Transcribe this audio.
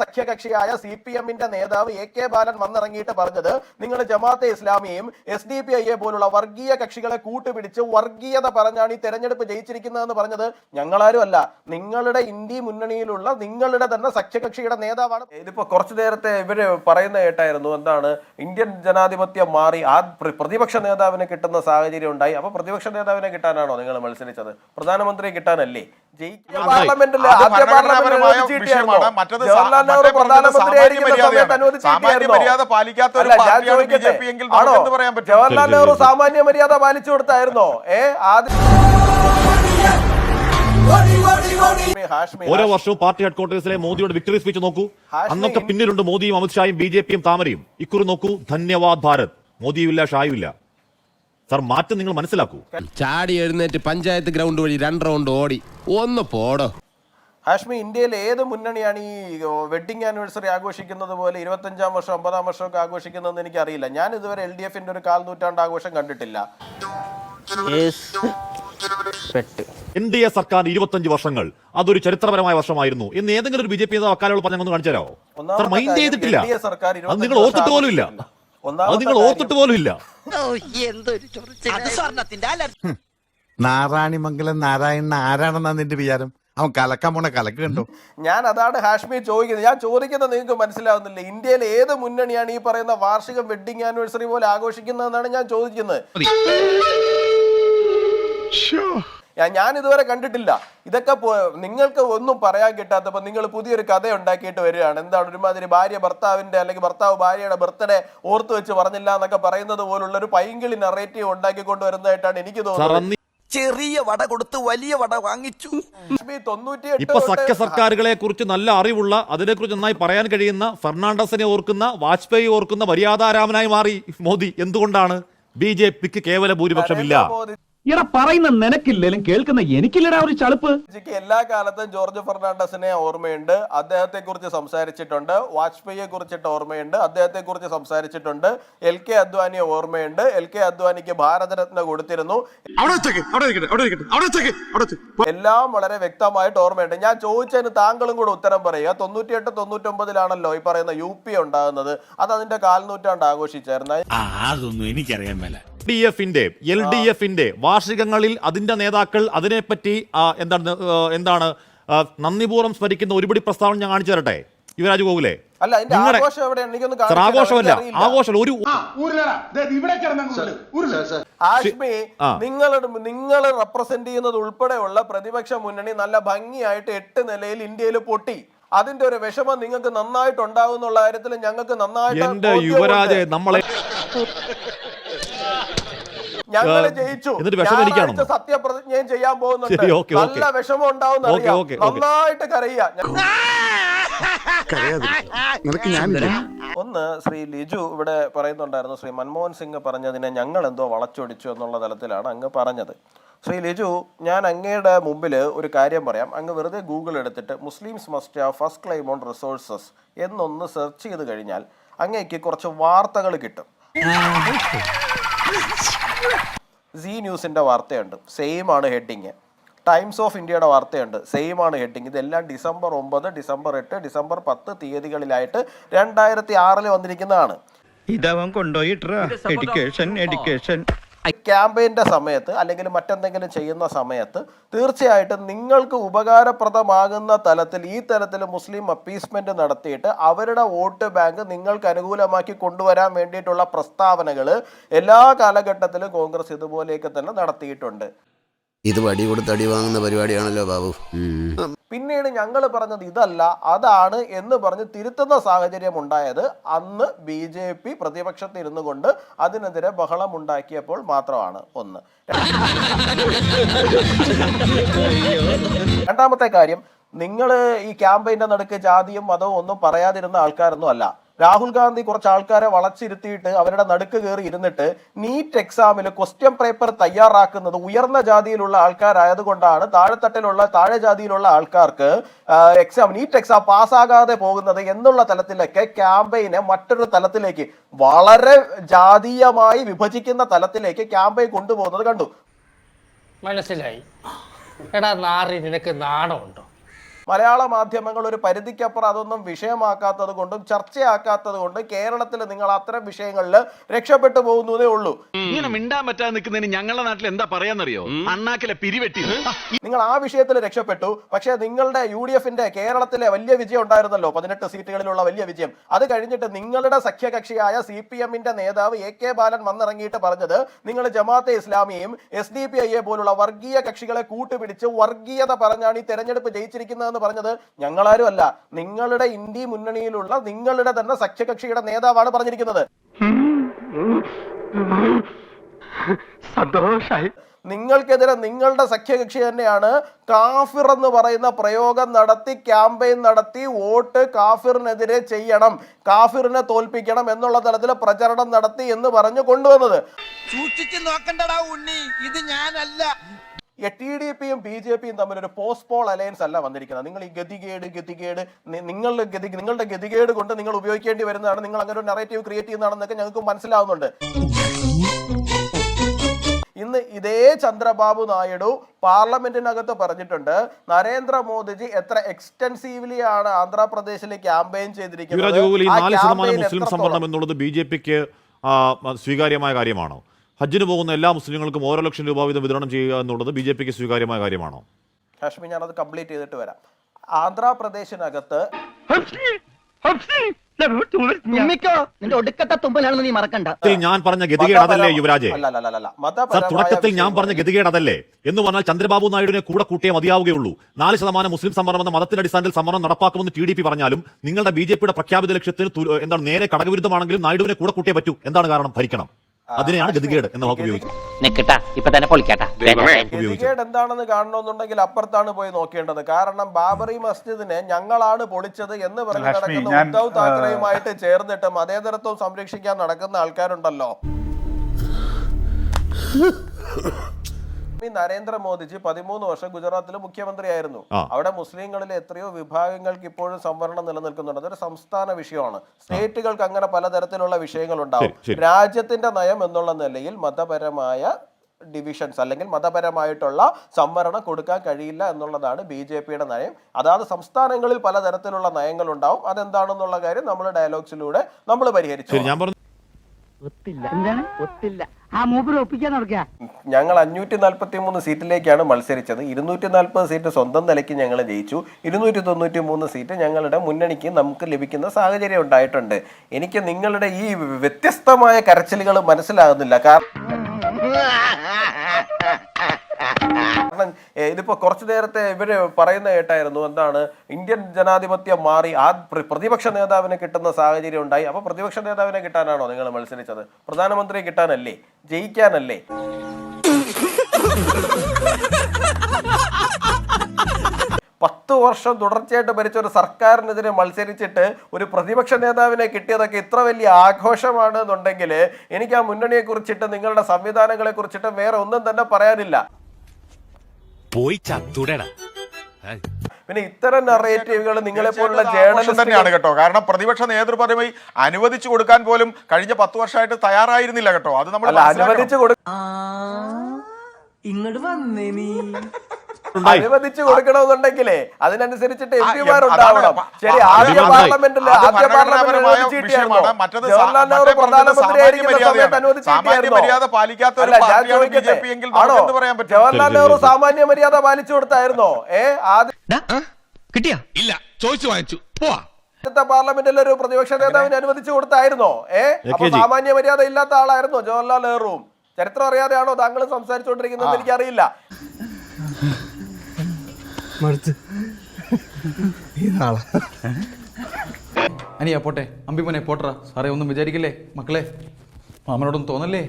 സഖ്യകക്ഷിയായ CPM-ന്റെ നേതാവ് AK ബാലൻ വന്നിറങ്ങിയിട്ട് പറഞ്ഞത് നിങ്ങൾ ജമാഅത്തെ ഇസ്ലാമിയെയും SDPI പോലുള്ള വർഗീയ കക്ഷികളെ കൂട്ടുപിടിച്ച് വർഗീയത പറഞ്ഞാണ് ഈ തെരഞ്ഞെടുപ്പ് ജയിച്ചിരിക്കുന്നതെന്ന് പറഞ്ഞത് ഞങ്ങളാരും അല്ല, നിങ്ങളുടെ ഇന്ത്യ മുന്നണിയിലുള്ള നിങ്ങളുടെ തന്നെ സഖ്യകക്ഷിയുടെ നേതാവാണ്. ഇതിപ്പോ കുറച്ചു നേരത്തെ ഇവര് പറയുന്ന കേട്ടായിരുന്നു, എന്താണ് ഇന്ത്യൻ ജനാധിപത്യം മാറി, ആ പ്രതിപക്ഷ നേതാവിനെ കിട്ടുന്ന സാഹചര്യം ഉണ്ടായി. അപ്പൊ പ്രതിപക്ഷ നേതാവിനെ കിട്ടാനാണോ നിങ്ങൾ മത്സരിച്ചത്? പ്രധാനമന്ത്രിയെ കിട്ടാനല്ലേ? പാർലമെന്റിൽ ആദ്യ ജവഹർലാൽ നെഹ്റു സാമാന്യ മര്യാദ പാലിച്ചു കൊടുത്തായിരുന്നോ? ഓരോ വർഷവും പാർട്ടി ഹെഡ്ക്വാർട്ടേഴ്സിലെ മോദിയുടെ വിക്ടറി സ്പീച്ച് നോക്കൂ. അന്നൊക്കെ പിന്നിലുണ്ട് മോദിയും അമിത്ഷായും BJP-യും താമരയും. ഇക്കുറി നോക്കൂ, ധന്യവാദ് ഭാരത്, മോദിയുമില്ല ഷായുമില്ല. സാർ, മാറ്റം നിങ്ങൾ മനസ്സിലാക്കൂ. ചാടി എഴുന്നേറ്റ് പഞ്ചായത്ത് ഗ്രൗണ്ട് വഴി 2 റൗണ്ട് ഓടി ഒന്ന് പോടോ. ഹാഷ്മി, ഇന്ത്യയിൽ ഏത് മുന്നണിയാണ് ഈ വെഡിങ് ആനിവേഴ്സറി ആഘോഷിക്കുന്നത് പോലെ 25-ാം വർഷം 50-ാം വർഷമൊക്കെ ആഘോഷിക്കുന്നതെന്ന് എനിക്കറിയില്ല. ഞാൻ ഇതുവരെ LDF-ന്റെ ഒരു 1/4 നൂറ്റാണ്ട് ആഘോഷം കണ്ടിട്ടില്ല. NDA സർക്കാർ 25 വർഷങ്ങൾ അതൊരു ചരിത്രപരമായ വർഷമായിരുന്നു എന്ന് ഏതെങ്കിലും ഒരു BJP നേതാവ് അക്കാലം പറഞ്ഞൊന്ന് കാണിച്ചു തരാമോ? സാർ, മൈൻഡ് ചെയ്തിട്ടില്ല. അത് നിങ്ങൾ ഓർത്തിട്ട് പോലും ഇല്ല. നാരായണിമംഗലം നാരായണൻ ആരാണെന്നാ നിന്റെ വിചാരം? അവൻ കലക്കാൻ പോണ കലക്ക് കണ്ടോ? ഞാൻ അതാണ് ഹാഷ്മി ചോദിക്കുന്നത്. ഞാൻ ചോദിക്കുന്നത് നിങ്ങൾക്ക് മനസ്സിലാവുന്നില്ല. ഇന്ത്യയിൽ ഏത് മുന്നണിയാണ് ഈ പറയുന്ന വാർഷിക വെഡിങ് ആനിവേഴ്സറി പോലെ ആഘോഷിക്കുന്നതെന്നാണ് ഞാൻ ചോദിക്കുന്നത്. ഞാൻ ഇതുവരെ കണ്ടിട്ടില്ല. ഇതൊക്കെ നിങ്ങൾക്ക് ഒന്നും പറയാൻ കിട്ടാത്തപ്പോൾ നിങ്ങൾ പുതിയൊരു കഥ ഉണ്ടാക്കിയിട്ട് വരികയാണ്. എന്താണ് ഒരുമാതിരി ഭാര്യ ഭർത്താവിന്റെ അല്ലെങ്കിൽ ഭർത്താവ് ഭാര്യയുടെ ബർത്ത്ഡേ ഓർത്തു വെച്ച് പറഞ്ഞില്ല എന്നൊക്കെ പറയുന്നത് പോലുള്ള ഒരു പൈങ്കിളി നറേറ്റീവ് ഉണ്ടാക്കിക്കൊണ്ട് വരുന്നതായിട്ടാണ് എനിക്ക് തോന്നുന്നത്. ചെറിയ വട കൊടുത്ത് വലിയ വട വാങ്ങിച്ചു. ഇപ്പൊ സഖ്യ സർക്കാരുകളെ കുറിച്ച് നല്ല അറിവുള്ള, അതിനെക്കുറിച്ച് നന്നായി പറയാൻ കഴിയുന്ന, ഫെർണാണ്ടസിനെ ഓർക്കുന്ന, വാജ്പേയി ഓർക്കുന്ന മര്യാദാരാമനായി മാറി മോദി. എന്തുകൊണ്ടാണ്? BJP-ക്ക് കേവല ഭൂരിപക്ഷമില്ല. ഇട പറയുന്ന നിനക്കില്ലേലും കേൾക്കുന്ന എനിക്കില്ലടാ ഒരു ചളുപ്പ്. എല്ലാ കാലത്തും ജോർജ് ഫെർണാണ്ടസിനെ ഓർമ്മയുണ്ട്, അദ്ദേഹത്തെ കുറിച്ച് സംസാരിച്ചിട്ടുണ്ട്. വാജ്പേയിയെ കുറിച്ചിട്ട് ഓർമ്മയുണ്ട്, അദ്ദേഹത്തെ കുറിച്ച് സംസാരിച്ചിട്ടുണ്ട്. LK അദ്വാനിയെ ഓർമ്മയുണ്ട്, LK അദ്വാനിക്ക് ഭാരതരത്ന കൊടുത്തിരുന്നു. എല്ലാം വളരെ വ്യക്തമായിട്ട് ഓർമ്മയുണ്ട്. ഞാൻ ചോദിച്ചതിന് താങ്കളും കൂടെ ഉത്തരം പറയുക. 98-99-ലാണല്ലോ ഈ പറയുന്ന UP ഉണ്ടാകുന്നത്. അത് അതിന്റെ 1/4 നൂറ്റാണ്ട് ആഘോഷിച്ചായിരുന്നു. അതൊന്നും എനിക്കറിയാൻ മേല. LDF-ന്റെ വാർഷികങ്ങളിൽ അതിന്റെ നേതാക്കൾ അതിനെപ്പറ്റി എന്താണ് നന്ദിപൂർവ്വം സ്മരിക്കുന്ന ഒരുപടി പ്രസ്താവന ഞാൻ കാണിച്ചു തരട്ടെ. യുവരാജ് ഗോകുലേ, ആഘോഷമല്ല, ആഘോഷം ഒരു ആഷ്മി, നിങ്ങൾ റെപ്രസെന്റ് ചെയ്യുന്നത് ഉൾപ്പെടെയുള്ള പ്രതിപക്ഷ മുന്നണി നല്ല ഭംഗിയായിട്ട് 8 നിലയിൽ ഇന്ത്യയിൽ പൊട്ടി. അതിന്റെ ഒരു വിഷമം നിങ്ങൾക്ക് നന്നായിട്ട് ഉണ്ടാവും എന്നുള്ള കാര്യത്തിൽ ഞങ്ങൾക്ക് നന്നായിട്ട് എന്റെ യുവരാജ് നമ്മളെ ഞങ്ങൾ ജയിച്ചു. സത്യപ്രതിജ്ഞയും ചെയ്യാൻ പോകുന്നുണ്ട്. നല്ല വിഷമം ഉണ്ടാവും, നന്നായിട്ട് കരയുക. ഒന്ന് ശ്രീ ലിജു ഇവിടെ പറയുന്നുണ്ടായിരുന്നു, ശ്രീ മൻമോഹൻ സിംഗ് പറഞ്ഞതിനെ ഞങ്ങൾ എന്തോ വളച്ചൊടിച്ചു എന്നുള്ള തലത്തിലാണ് അങ്ങ് പറഞ്ഞത്. ശ്രീ ലിജു, ഞാൻ അങ്ങയുടെ മുമ്പിൽ ഒരു കാര്യം പറയാം. അങ്ങ് വെറുതെ ഗൂഗിൾ എടുത്തിട്ട് Muslims must have first claim on resources എന്നൊന്ന് സെർച്ച് ചെയ്ത് കഴിഞ്ഞാൽ അങ്ങേക്ക് കുറച്ച് വാർത്തകൾ കിട്ടും. സി ന്യൂസിൻ്റെ വാർത്തയുണ്ട്, സെയിം ആണ് ഹെഡിങ്. ടൈംസ് ഓഫ് ഇന്ത്യയുടെ വാർത്തയുണ്ട്, സെയിം ആണ് ഹെഡിങ്. ഇതെല്ലാം December 9, December 8, December 10 തീയതികളിലായിട്ട് 2006 വന്നിരിക്കുന്നതാണ്. ഇതവൻ കൊണ്ടുപോയി എഡ്യൂക്കേഷൻ ക്യാമ്പയിൻ്റെ സമയത്ത് അല്ലെങ്കിൽ മറ്റെന്തെങ്കിലും ചെയ്യുന്ന സമയത്ത് തീർച്ചയായിട്ടും നിങ്ങൾക്ക് ഉപകാരപ്രദമാകുന്ന തലത്തിൽ ഈ തരത്തിൽ മുസ്ലിം അപ്പീസ്മെന്റ് നടത്തിയിട്ട് അവരുടെ വോട്ട് ബാങ്ക് നിങ്ങൾക്ക് അനുകൂലമാക്കി കൊണ്ടുവരാൻ വേണ്ടിയിട്ടുള്ള പ്രസ്താവനകൾ എല്ലാ കാലഘട്ടത്തിലും കോൺഗ്രസ് ഇതുപോലെയൊക്കെ തന്നെ നടത്തിയിട്ടുണ്ട്. ഇത് വടി കൊടുത്ത് അടി വാങ്ങുന്ന പരിപാടിയാണല്ലോ ബാബു. പിന്നീട് ഞങ്ങൾ പറഞ്ഞത് ഇതല്ല അതാണ് എന്ന് പറഞ്ഞ് തിരുത്തുന്ന സാഹചര്യം ഉണ്ടായത് അന്ന് BJP പ്രതിപക്ഷത്തിരുന്നു കൊണ്ട് അതിനെതിരെ ബഹളം ഉണ്ടാക്കിയപ്പോൾ മാത്രമാണ്. ഒന്ന്. രണ്ടാമത്തെ കാര്യം, നിങ്ങൾ ഈ ക്യാമ്പയിന്റെ നടുക്ക് ജാതിയും മതവും ഒന്നും പറയാതിരുന്ന ആൾക്കാരൊന്നും അല്ല. രാഹുൽ ഗാന്ധി കുറച്ച് ആൾക്കാരെ വളച്ചിരുത്തിയിട്ട് അവരുടെ നടുക്ക് കയറി ഇരുന്നിട്ട് നീറ്റ് എക്സാമിൽ ക്വസ്റ്റ്യൻ പേപ്പർ തയ്യാറാക്കുന്നത് ഉയർന്ന ജാതിയിലുള്ള ആൾക്കാരായതുകൊണ്ടാണ് താഴെ ജാതിയിലുള്ള ആൾക്കാർക്ക് നീറ്റ് എക്സാം പാസ്സാകാതെ പോകുന്നത് എന്നുള്ള തലത്തിലൊക്കെ ക്യാമ്പയിനെ മറ്റൊരു തലത്തിലേക്ക്, വളരെ ജാതീയമായി വിഭജിക്കുന്ന തലത്തിലേക്ക് ക്യാമ്പയിൻ കൊണ്ടുപോകുന്നത് കണ്ടു. മനസ്സിലായി. എടാ നാറി, നിനക്ക് നാണമുണ്ടോ? മലയാള മാധ്യമങ്ങൾ ഒരു പരിധിക്കപ്പുറം അതൊന്നും വിഷയമാക്കാത്തത് കൊണ്ടും ചർച്ചയാക്കാത്തത് കൊണ്ടും കേരളത്തിൽ നിങ്ങൾ അത്തരം വിഷയങ്ങളിൽ രക്ഷപ്പെട്ടു പോകുന്നതേ ഉള്ളൂ. ഇങ്ങനെ മിണ്ടാൻ പറ്റാതെ നിൽക്കുന്നതിന് ഞങ്ങളുടെ നാട്ടിൽ എന്താ പറയാന്നറിയോ? അണ്ണാക്കിലെ പിരിവെട്ടി. നിങ്ങൾ ആ വിഷയത്തിൽ രക്ഷപ്പെട്ടു. പക്ഷേ നിങ്ങളുടെ UDFന്റെ കേരളത്തിലെ വലിയ വിജയം ഉണ്ടായിരുന്നല്ലോ, 18 സീറ്റുകളിലുള്ള വലിയ വിജയം. അത് കഴിഞ്ഞിട്ട് നിങ്ങളുടെ സഖ്യകക്ഷിയായ CPMന്റെ നേതാവ് AK ബാലൻ വന്നിറങ്ങിയിട്ട് പറഞ്ഞത് നിങ്ങൾ ജമാഅത്തെ ഇസ്ലാമിയെയും SDPI പോലുള്ള വർഗീയ കക്ഷികളെ കൂട്ടുപിടിച്ച് വർഗീയത പറഞ്ഞാണ് ഈ തെരഞ്ഞെടുപ്പ് ജയിച്ചിരിക്കുന്നതെന്ന് പറഞ്ഞത് ഞങ്ങളാരും അല്ല, നിങ്ങളുടെ ഇന്ത്യ മുന്നണിയിലുള്ള നിങ്ങളുടെ തന്നെ സഖ്യകക്ഷിയുടെ നേതാവാണ് പറഞ്ഞിരിക്കുന്നത്. സന്തോഷായി. നിങ്ങൾക്കെതിരെ നിങ്ങളുടെ സഖ്യകക്ഷി തന്നെയാണ് കാഫിർ എന്ന് പറയുന്ന പ്രയോഗം നടത്തി ക്യാമ്പയിൻ നടത്തി വോട്ട് കാഫിറിനെതിരെ ചെയ്യണം, കാഫിറിനെ തോൽപ്പിക്കണം എന്നുള്ള തലത്തിൽ പ്രചരണം നടത്തി എന്ന് പറഞ്ഞു കൊണ്ടുവന്നത്. സൂക്ഷിച്ചു നോക്കണ്ടടാ ഉണ്ണി, ഇത് ഞാനല്ല. TDPയും BJPയും തമ്മിൽ ഒരു പോസ്റ്റ് പോൾ അലയൻസ് അല്ല വന്നിരിക്കുന്നത്. നിങ്ങൾ ഈ ഗതികേട് നിങ്ങളുടെ ഗതികേട് കൊണ്ട് നിങ്ങൾ ഉപയോഗിക്കേണ്ടി വരുന്നതാണ്, നിങ്ങൾ അങ്ങനെ ഒരു നറേറ്റീവ് ക്രിയേറ്റ് ചെയ്യുന്നതാണെന്നൊക്കെ ഞങ്ങൾക്ക് മനസ്സിലാവുന്നുണ്ട്. ഇന്ന് ഇതേ ചന്ദ്രബാബു നായിഡു പാർലമെന്റിനകത്ത് പറഞ്ഞിട്ടുണ്ട് നരേന്ദ്രമോദിജി എത്ര എക്സ്റ്റൻസീവ്ലി ആണ് ആന്ധ്രാപ്രദേശിൽ ക്യാമ്പയിൻ ചെയ്തിരിക്കുന്നത്. 4% മുസ്ലിം സംവരണം എന്നുള്ളത് BJPക്ക് സ്വീകാര്യമായ കാര്യമാണോ? ഹജ്ജിന് പോകുന്ന എല്ലാ മുസ്ലിങ്ങൾക്കും 1 ലക്ഷം രൂപ വീതം വിതരണം ചെയ്യുക എന്നുള്ളത് BJPക്ക് സ്വീകാര്യമായ കാര്യമാണോ? കാശ്മീർ ഞാനത് കംപ്ലീറ്റ് ചെയ്തിട്ട് വരാം. ആന്ധ്രാപ്രദേശിനകത്ത് ഞാൻ പറഞ്ഞ ഗതികേട് അതല്ലേ യുവരാജെ? തുടക്കത്തിൽ ഞാൻ പറഞ്ഞ ഗതികേട് അതല്ലേ എന്ന് പറഞ്ഞാൽ ചന്ദ്രബാബു നായിഡുവിനെ കൂടെ കൂട്ടിയേ മതിയാവുകയുള്ളൂ. 4% മുസ്ലിം സംവരണം എന്ന മതത്തിന്റെ അടിസ്ഥാനത്തിൽ സംവരണം നടപ്പാക്കുമെന്ന് TDP പറഞ്ഞാലും നിങ്ങളുടെ BJPയുടെ പ്രഖ്യാപിത ലക്ഷ്യത്തിന് എന്താണ് നേരെ കടകവിരുദ്ധമാണെങ്കിലും നായിഡുവിനെ കൂടെ കൂട്ടിയേ പറ്റൂ. എന്താണ് കാരണം? ഭരിക്കണം. അതിനെയാണ് ഗതികേട് എന്ന വാക്ക് ഉപയോഗിച്ചത്. ഗതികേട് എന്താണെന്ന് കാണണമെന്നുണ്ടെങ്കിൽ അപ്പുറത്താണ് പോയി നോക്കേണ്ടത്. കാരണം ബാബറി മസ്ജിദിനെ ഞങ്ങളാണ് പൊളിച്ചത് എന്ന് പറഞ്ഞ് നടക്കുന്ന ഉദ്ധവ് താക്കറെയുമായിട്ട് ചേർന്നിട്ട് മതേതരത്വം സംരക്ഷിക്കാൻ നടക്കുന്ന ആൾക്കാരുണ്ടല്ലോ. നരേന്ദ്രമോദിജി 13 വർഷം ഗുജറാത്തിൽ മുഖ്യമന്ത്രിയായിരുന്നു. അവിടെ മുസ്ലിങ്ങളിൽ എത്രയോ വിഭാഗങ്ങൾക്ക് ഇപ്പോഴും സംവരണം നിലനിൽക്കുന്നുണ്ട്. അതൊരു സംസ്ഥാന വിഷയമാണ്. സ്റ്റേറ്റുകൾക്ക് അങ്ങനെ പലതരത്തിലുള്ള വിഷയങ്ങൾ ഉണ്ടാവും. രാജ്യത്തിന്റെ നയം എന്നുള്ള നിലയിൽ മതപരമായ ഡിവിഷൻസ് അല്ലെങ്കിൽ മതപരമായിട്ടുള്ള സംവരണം കൊടുക്കാൻ കഴിയില്ല എന്നുള്ളതാണ് BJPയുടെ നയം. അതാത് സംസ്ഥാനങ്ങളിൽ പലതരത്തിലുള്ള നയങ്ങൾ ഉണ്ടാവും. അതെന്താണെന്നുള്ള കാര്യം നമ്മൾ ഡയലോഗ്സിലൂടെ നമ്മൾ പരിഹരിച്ചു. ഞങ്ങൾ 543 സീറ്റിലേക്കാണ് മത്സരിച്ചത്. 240 സീറ്റ് സ്വന്തം നിലയ്ക്ക് ഞങ്ങൾ ജയിച്ചു. 293 സീറ്റ് ഞങ്ങളുടെ മുന്നണിക്ക് നമുക്ക് ലഭിക്കുന്ന സാഹചര്യം ഉണ്ടായിട്ടുണ്ട്. എനിക്ക് നിങ്ങളുടെ ഈ വ്യത്യസ്തമായ കരച്ചിലുകൾ മനസ്സിലാകുന്നില്ല. കാരണം ഇതിപ്പോ കുറച്ചു നേരത്തെ ഇവര് പറയുന്ന കേട്ടായിരുന്നു, എന്താണ് ഇന്ത്യൻ ജനാധിപത്യം മാറി, ആ പ്രതിപക്ഷ നേതാവിനെ കിട്ടുന്ന സാഹചര്യം ഉണ്ടായി. അപ്പൊ പ്രതിപക്ഷ നേതാവിനെ കിട്ടാനാണോ നിങ്ങൾ മത്സരിച്ചത്? പ്രധാനമന്ത്രിയെ കിട്ടാനല്ലേ, ജയിക്കാനല്ലേ? 10 വർഷം തുടർച്ചയായിട്ട് ഭരിച്ച ഒരു സർക്കാരിനെതിരെ മത്സരിച്ചിട്ട് ഒരു പ്രതിപക്ഷ നേതാവിനെ കിട്ടിയതൊക്കെ ഇത്ര വലിയ ആഘോഷമാണ് എന്നുണ്ടെങ്കിൽ എനിക്ക് ആ മുന്നണിയെ കുറിച്ചിട്ട് നിങ്ങളുടെ സംവിധാനങ്ങളെ കുറിച്ചിട്ട് വേറെ ഒന്നും തന്നെ പറയാനില്ല. പിന്നെ ഇത്തരം നറേറ്റീവുകൾ നിങ്ങളെ പോലുള്ള ജേർണലിസ്റ്റ് തന്നെയാണ് കേട്ടോ. കാരണം പ്രതിപക്ഷ നേതൃപദവി അനുവദിച്ചു കൊടുക്കാൻ പോലും കഴിഞ്ഞ 10 വർഷമായിട്ട് തയ്യാറായിരുന്നില്ല കേട്ടോ. അത് നമ്മൾ അനുവദിച്ചു കൊടുക്കണമെന്നുണ്ടെങ്കിലേ അതിനനുസരിച്ചിട്ട് MP-മാർ ഉണ്ടാവണം. ശരി, ആദ്യ പാർലമെന്റിൽ ജവഹർലാൽ നെഹ്റു പ്രധാനമന്ത്രിയായിരിക്കുന്ന സമയത്ത് അനുവദിച്ചിട്ടായിരുന്നോ? ജവഹർലാൽ നെഹ്റു സാമാന്യ മര്യാദ പാലിച്ചു കൊടുത്തായിരുന്നോ? കിട്ടിയാ ഇല്ല, ചോദിച്ചു വാങ്ങിച്ചു പോവാ. പാർലമെന്റിൽ ഒരു പ്രതിപക്ഷ നേതാവിനെ അനുവദിച്ചു കൊടുത്തായിരുന്നോ? അപ്പൊ സാമാന്യ മര്യാദ ഇല്ലാത്ത ആളായിരുന്നോ ജവഹർലാൽ നെഹ്റുവും? ചരിത്രം അറിയാതെയാണോ താങ്കൾ സംസാരിച്ചുകൊണ്ടിരിക്കുന്നത്? എനിക്കറിയില്ല. അനിയാ പോട്ടെ, അമ്പിമോനെ പോട്ടറ. സാറേ ഒന്നും വിചാരിക്കില്ലേ മക്കളെ, മാമനോടൊന്നും തോന്നല്ലേ?